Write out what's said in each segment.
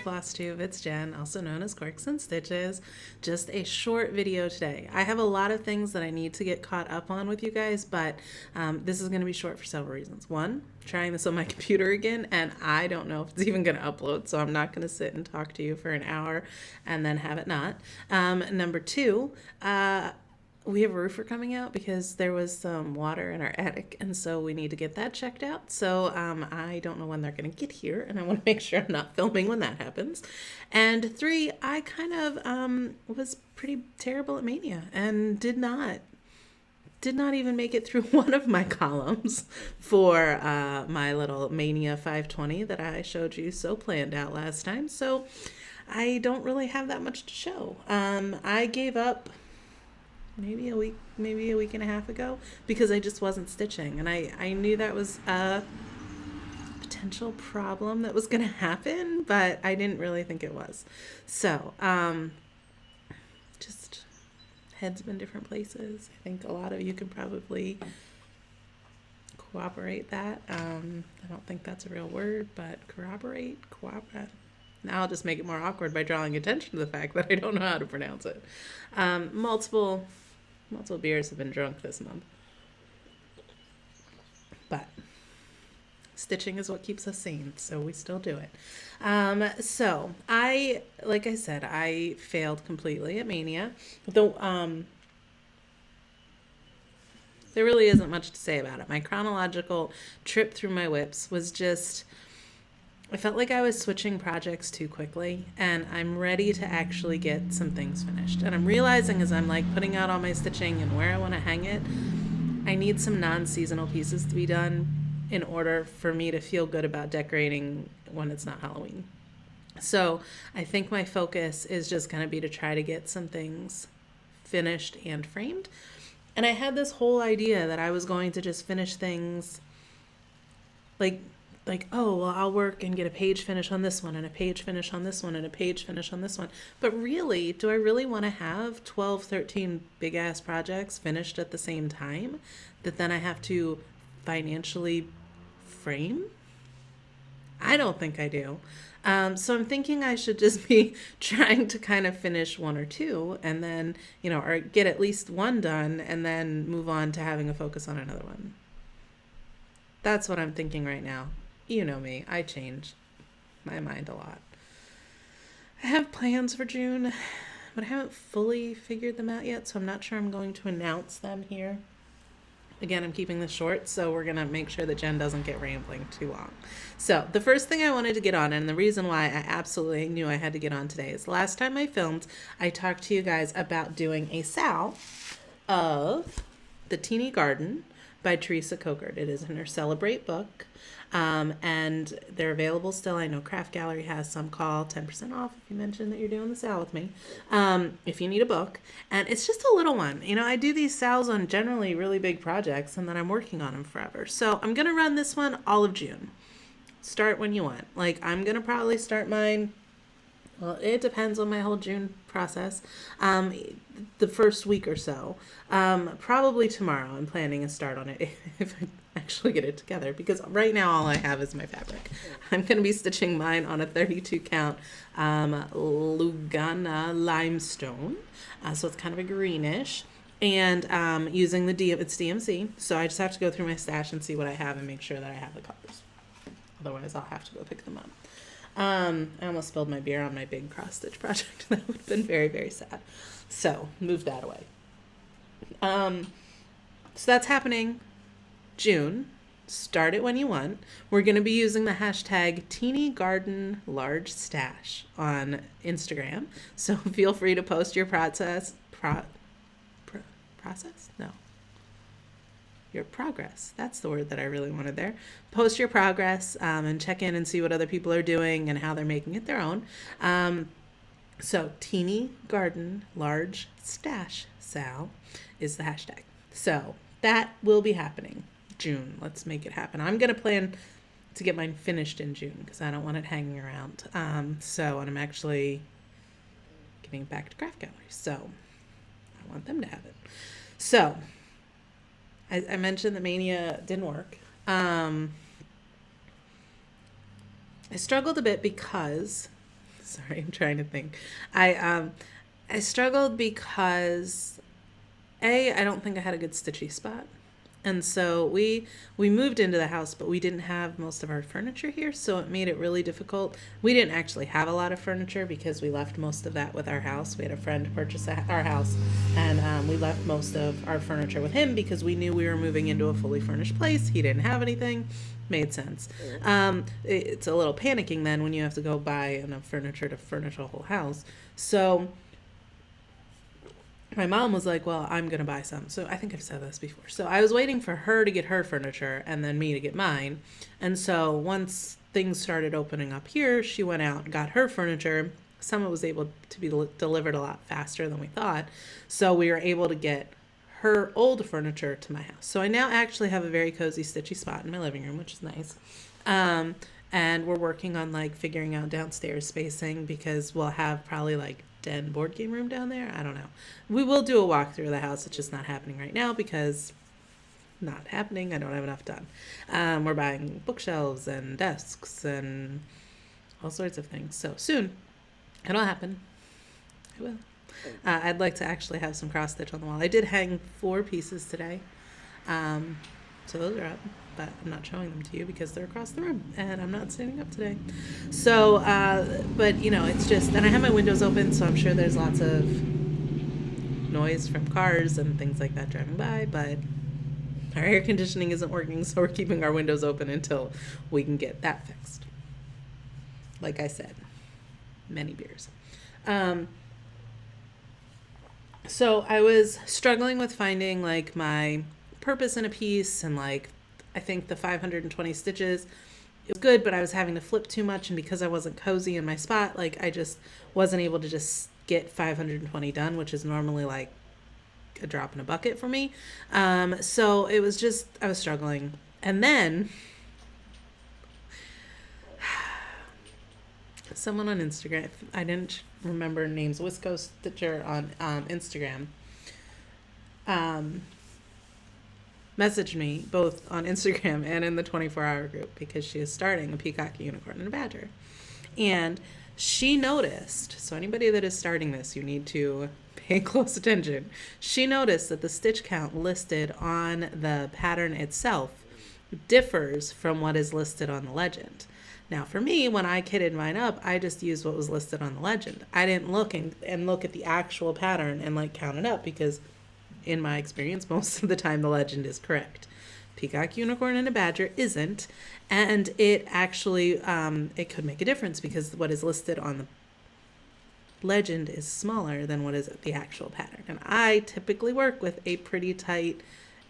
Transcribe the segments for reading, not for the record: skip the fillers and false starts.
Flosstube, it's Jen, also known as Quirks and Stitches. Just a short video today. I have a lot of things that I need to get caught up on with you guys, but this is going to be short for several reasons. One, trying this on my computer again, and I don't know if it's even going to upload, so I'm not going to sit and talk to you for an hour and then have it not. Number two, we have a roofer coming out because there was some water in our attic, and so we need to get that checked out. So I don't know when they're going to get here, and I want to make sure I'm not filming when that happens. And three, I kind of was pretty terrible at Mania and did not even make it through one of my columns for my little Mania 520 that I showed you so planned out last time. So I don't really have that much to show. I gave up maybe a week and a half ago because I just wasn't stitching, and I knew that was a potential problem that was going to happen, but I didn't really think it was. So just head's been different places. I think a lot of you can probably cooperate that. I don't think that's a real word, but cooperate. Now I'll just make it more awkward by drawing attention to the fact that I don't know how to pronounce it. Multiple beers have been drunk this month. But stitching is what keeps us sane, so we still do it. So like I said, I failed completely at Mania. Though there really isn't much to say about it. My chronological trip through my whips was just, I felt like I was switching projects too quickly, and I'm ready to actually get some things finished. And I'm realizing as I'm like putting out all my stitching and where I want to hang it, I need some non-seasonal pieces to be done in order for me to feel good about decorating when it's not Halloween. So I think my focus is just going to be to try to get some things finished and framed. And I had this whole idea that I was going to just finish things like, oh, well, I'll work and get a page finish on this one and a page finish on this one and a page finish on this one. But really, do I really want to have 12, 13 big-ass projects finished at the same time that then I have to financially frame? I don't think I do. So I'm thinking I should just be trying to kind of finish one or two and then, or get at least one done and then move on to having a focus on another one. That's what I'm thinking right now. You know me, I change my mind a lot. I have plans for June, but I haven't fully figured them out yet, so I'm not sure I'm going to announce them here. Again, I'm keeping this short, so we're going to make sure that Jen doesn't get rambling too long. So the first thing I wanted to get on, and the reason why I absolutely knew I had to get on today, is last time I filmed, I talked to you guys about doing a SAL of The Teeny Garden by Teresa Cokert. It is in her Celebrate book, and they're available still. I know Craft Gallery has some. Call 10% off if you mention that you're doing the SAL with me, if you need a book. And it's just a little one. I do these SALs on generally really big projects, and then I'm working on them forever. So I'm going to run this one all of June. Start when you want. I'm going to probably start mine, well, it depends on my whole June process. The first week or so. Probably tomorrow I'm planning a start on it if I actually get it together, because right now all I have is my fabric. I'm going to be stitching mine on a 32 count Lugana limestone. So it's kind of a greenish, and using it's DMC. So I just have to go through my stash and see what I have and make sure that I have the colors. Otherwise I'll have to go pick them up. I almost spilled my beer on my big cross stitch project. That would have been very, very sad. So move that away. So that's happening June. Start it when you want. We're going to be using the hashtag Teeny Garden Large Stash on Instagram. So feel free to post your process. Process? No. Your progress. That's the word that I really wanted there. Post your progress and check in and see what other people are doing and how they're making it their own. So Teeny Garden Large Stash Sal is the hashtag. So that will be happening June. Let's make it happen. I'm going to plan to get mine finished in June because I don't want it hanging around. And I'm actually giving it back to Craft Gallery. So I want them to have it. So I mentioned that Mania didn't work. I struggled a bit because Sorry, I'm trying to think. I struggled because I don't think I had a good stitchy spot. And so we moved into the house, but we didn't have most of our furniture here, so it made it really difficult. We didn't actually have a lot of furniture because we left most of that with our house. We had a friend purchase our house, and we left most of our furniture with him because we knew we were moving into a fully furnished place. He didn't have anything. Made sense. It's a little panicking then when you have to go buy enough furniture to furnish a whole house. So my mom was like, well, I'm going to buy some. So I think I've said this before. So I was waiting for her to get her furniture and then me to get mine. And so once things started opening up here, she went out and got her furniture. Some of it was able to be delivered a lot faster than we thought. So we were able to get her old furniture to my house. So I now actually have a very cozy, stitchy spot in my living room, which is nice. And we're working on like figuring out downstairs spacing because we'll have probably like den board game room down there. I don't know. We will do a walkthrough of the house. It's just not happening right now because not happening. I don't have enough done. We're buying bookshelves and desks and all sorts of things. So soon it'll happen. It will. I'd like to actually have some cross stitch on the wall. I did hang 4 pieces today. So those are up, but I'm not showing them to you because they're across the room and I'm not standing up today. So, but you know, it's just, and I have my windows open, so I'm sure there's lots of noise from cars and things like that driving by, but our air conditioning isn't working, so we're keeping our windows open until we can get that fixed. Like I said, many beers. So I was struggling with finding like my purpose in a piece, and like I think the 520 stitches, it was good, but I was having to flip too much, and because I wasn't cozy in my spot, like I just wasn't able to just get 520 done, which is normally like a drop in a bucket for me. So it was just, I was struggling. And then someone on Instagram, I didn't remember names, Wisco Stitcher on Instagram, messaged me both on Instagram and in the 24-hour group because she is starting a peacock, a unicorn, and a badger. And she noticed, so anybody that is starting this, you need to pay close attention. She noticed that the stitch count listed on the pattern itself differs from what is listed on the legend. Now, for me, when I kitted mine up, I just used what was listed on the legend. I didn't look and look at the actual pattern and like count it up because, in my experience, most of the time the legend is correct. Peacock, unicorn, and a badger isn't, and it actually it could make a difference because what is listed on the legend is smaller than what is the actual pattern. And I typically work with a pretty tight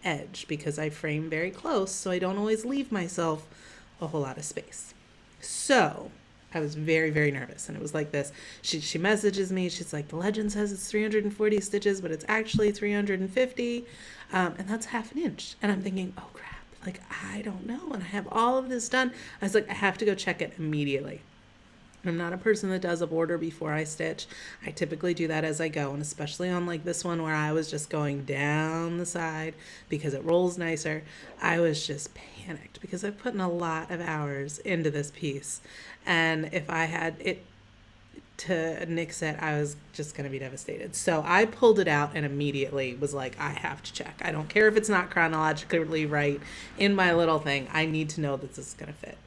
edge because I frame very close, so I don't always leave myself a whole lot of space. So I was very, very nervous. And it was like this. She messages me. She's like, the legend says it's 340 stitches, but it's actually 350. And that's half an inch. And I'm thinking, oh, crap. Like, I don't know. And I have all of this done. I was like, I have to go check it immediately. I'm not a person that does a border before I stitch. I typically do that as I go, and especially on like this one where I was just going down the side because it rolls nicer. I was just panicked because I've put in a lot of hours into this piece, and if I had it to nix it, I was just going to be devastated. So I pulled it out and immediately was like, I have to check. I don't care if it's not chronologically right in my little thing. I need to know that this is going to fit.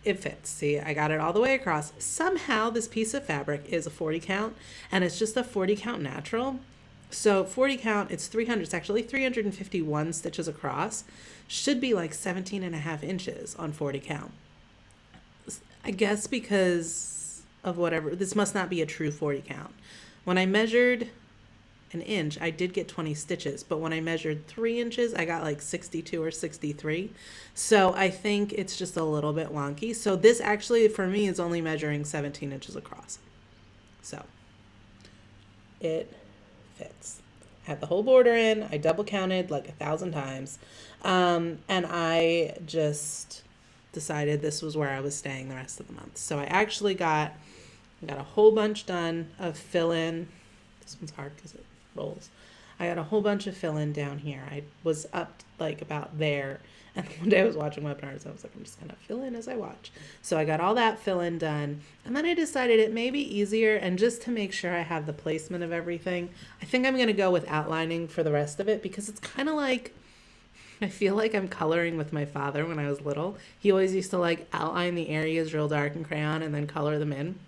It fits. See, I got it all the way across. Somehow this piece of fabric is a 40 count, and it's just a 40 count natural. So 40 count, it's 300. It's actually 351 stitches across. Should be like 17 and a half inches on 40 count. I guess because of whatever. This must not be a true 40 count. When I measured an inch, I did get 20 stitches, but when I measured 3 inches, I got like 62 or 63. So I think it's just a little bit wonky. So this actually, for me, is only measuring 17 inches across. So it fits. I had the whole border in. I double counted like 1,000 times. And I just decided this was where I was staying the rest of the month. So I actually got a whole bunch done of fill-in. This one's hard because it rolls. I got a whole bunch of fill-in down here. I was up like about there, And one day I was watching webinars. I was like, I'm just going to fill in as I watch. So I got all that fill in done. And then I decided it may be easier. And just to make sure I have the placement of everything, I think I'm going to go with outlining for the rest of it, because it's kind of like, I feel like I'm coloring with my father when I was little. He always used to like outline the areas real dark in crayon and then color them in.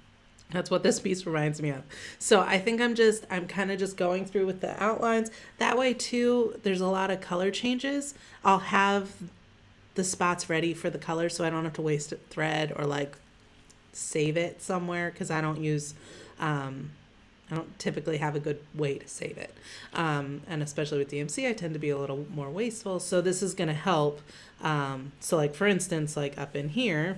That's what this piece reminds me of. So I think I'm kind of just going through with the outlines. That way too, there's a lot of color changes. I'll have the spots ready for the color so I don't have to waste a thread or like save it somewhere, because I don't typically have a good way to save it. And especially with DMC, I tend to be a little more wasteful. So this is going to help. So like, for instance, like up in here,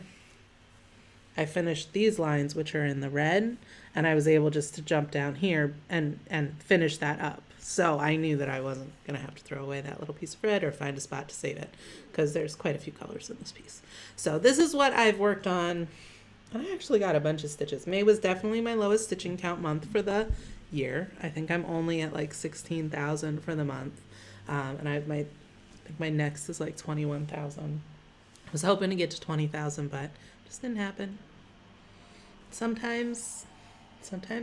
I finished these lines, which are in the red, and I was able just to jump down here and finish that up. So I knew that I wasn't going to have to throw away that little piece of red or find a spot to save it, because there's quite a few colors in this piece. So this is what I've worked on. And I actually got a bunch of stitches. May was definitely my lowest stitching count month for the year. I think I'm only at like 16,000 for the month. And I think my next is like 21,000. I was hoping to get to 20,000, but just didn't happen. Sometimes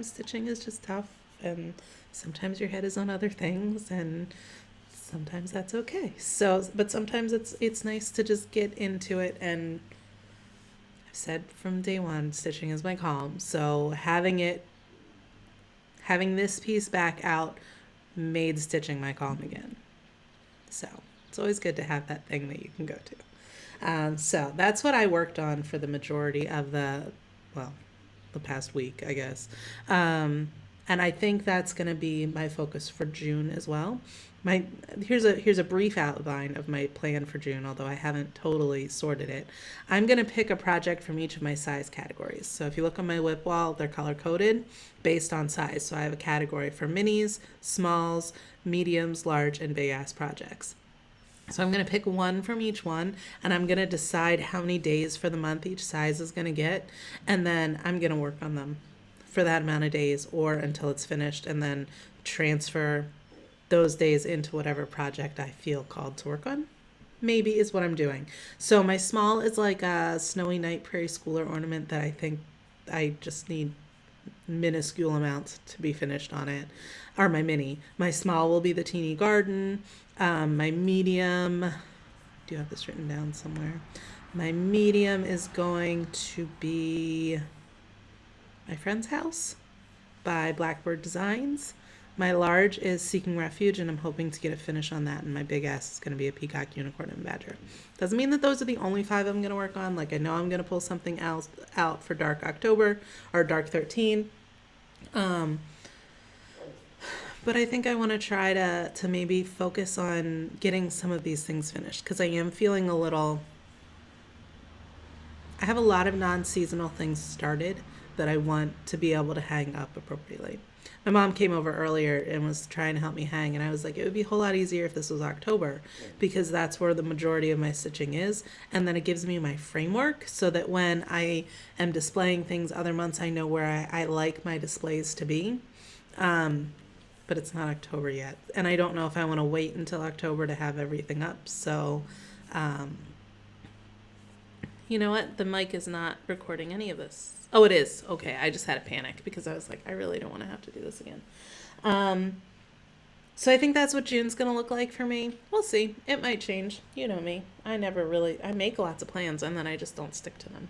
stitching is just tough, and sometimes your head is on other things, and sometimes that's okay. So, but sometimes it's nice to just get into it. And I've said from day one, stitching is my calm. So having this piece back out made stitching my calm again. So it's always good to have that thing that you can go to. So that's what I worked on for the majority of the past week, I guess. And I think that's going to be my focus for June as well. Here's a brief outline of my plan for June, although I haven't totally sorted it. I'm going to pick a project from each of my size categories. So if you look on my whip wall, they're color coded based on size. So I have a category for minis, smalls, mediums, large, and big ass projects. So I'm going to pick one from each one, and I'm going to decide how many days for the month each size is going to get, and then I'm going to work on them for that amount of days or until it's finished, and then transfer those days into whatever project I feel called to work on. Maybe is what I'm doing. So my small is like a Snowy Night Prairie Schooler ornament that I think I just need minuscule amounts to be finished on it, or my mini. My small will be the Tini Garden. My medium, I do have this written down somewhere. My medium is going to be My Friend's House by Blackbird Designs. My large is Seeking Refuge, and I'm hoping to get a finish on that. And my big ass is going to be a Peacock, Unicorn, and Badger. Doesn't mean that those are the only 5 I'm going to work on. Like, I know I'm going to pull something else out for Dark October or Dark 13. But I think I want to try to maybe focus on getting some of these things finished, because I am feeling I have a lot of non-seasonal things started that I want to be able to hang up appropriately. My mom came over earlier and was trying to help me hang, and I was like, it would be a whole lot easier if this was October, because that's where the majority of my stitching is, and then it gives me my framework so that when I am displaying things other months, I know where I like my displays to be. But it's not October yet, and I don't know if I want to wait until October to have everything up. So, you know what? The mic is not recording any of this. Oh, it is. Okay, I just had a panic because I was like, I really don't want to have to do this again. So I think that's what June's going to look like for me. We'll see. It might change. You know me. I make lots of plans, and then I just don't stick to them.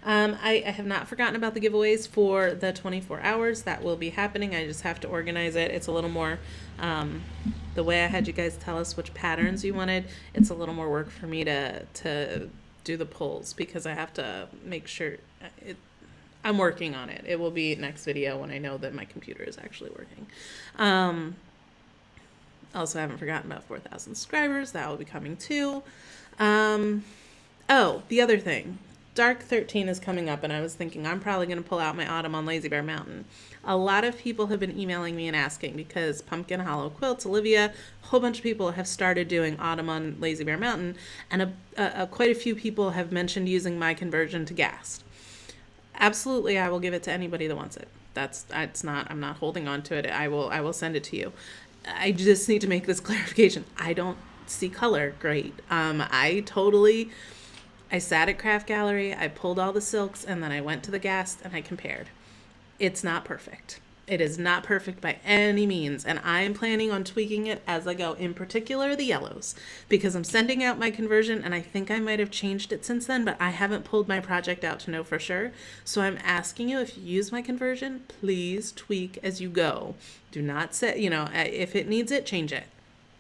I have not forgotten about the giveaways for the 24 hours. That will be happening. I just have to organize it. It's a little more, the way I had you guys tell us which patterns you wanted, it's a little more work for me to do the polls, because I have to make sure I'm working on it. It will be next video when I know that my computer is actually working. Also, I haven't forgotten about 4,000 subscribers. That will be coming too. Oh, the other thing. Dark 13 is coming up, and I was thinking I'm probably going to pull out my Autumn on Lazy Bear Mountain. A lot of people have been emailing me and asking, because Pumpkin Hollow Quilts, Olivia, a whole bunch of people have started doing Autumn on Lazy Bear Mountain, and quite a few people have mentioned using my conversion to Gast. Absolutely, I will give it to anybody that wants it. I'm not holding on to it. I will send it to you. I just need to make this clarification. I don't see color great. I sat at Craft Gallery, I pulled all the silks, and then I went to the Gast and I compared. It's not perfect. It is not perfect by any means, and I am planning on tweaking it as I go, in particular the yellows, because I'm sending out my conversion, and I think I might have changed it since then, but I haven't pulled my project out to know for sure. So I'm asking you, if you use my conversion, please tweak as you go. Do not say, if it needs it, change it.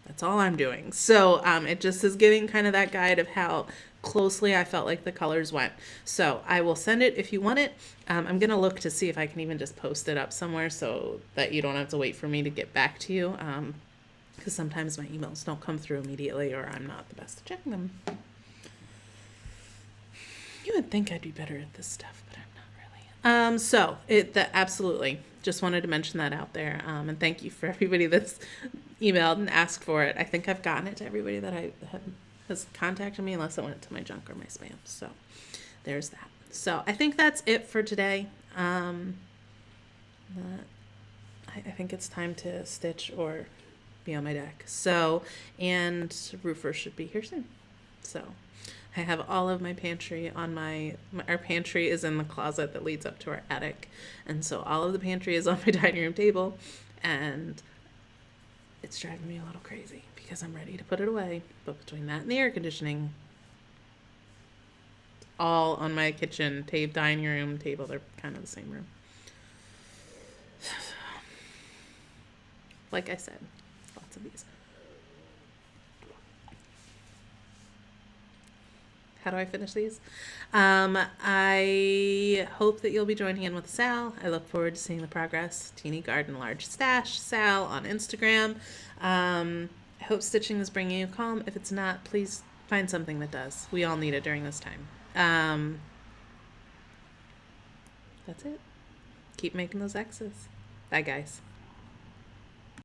That's all I'm doing. So it just is giving kind of that guide of how closely I felt like the colors went. So I will send it if you want it. I'm going to look to see if I can even just post it up somewhere so that you don't have to wait for me to get back to you. Because sometimes my emails don't come through immediately, or I'm not the best at checking them. You would think I'd be better at this stuff, but I'm not really. Absolutely. Just wanted to mention that out there. And thank you for everybody that's emailed and asked for it. I think I've gotten it to everybody that has contacted me, unless it went to my junk or my spam. So there's that. So I think that's it for today. I think it's time to stitch or be on my deck. So, and Roofer should be here soon. So I have all of my pantry on our pantry is in the closet that leads up to our attic. And so all of the pantry is on my dining room table, and it's driving me a little crazy because I'm ready to put it away. But between that and the air conditioning, it's all on my kitchen dining room table. They're kind of the same room. Like I said, lots of these. How do I finish these? I hope that you'll be joining in with Sal. I look forward to seeing the progress. Teeny Garden Large Stash, Sal on Instagram. I hope stitching is bringing you calm. If it's not, please find something that does. We all need it during this time. That's it. Keep making those X's. Bye, guys.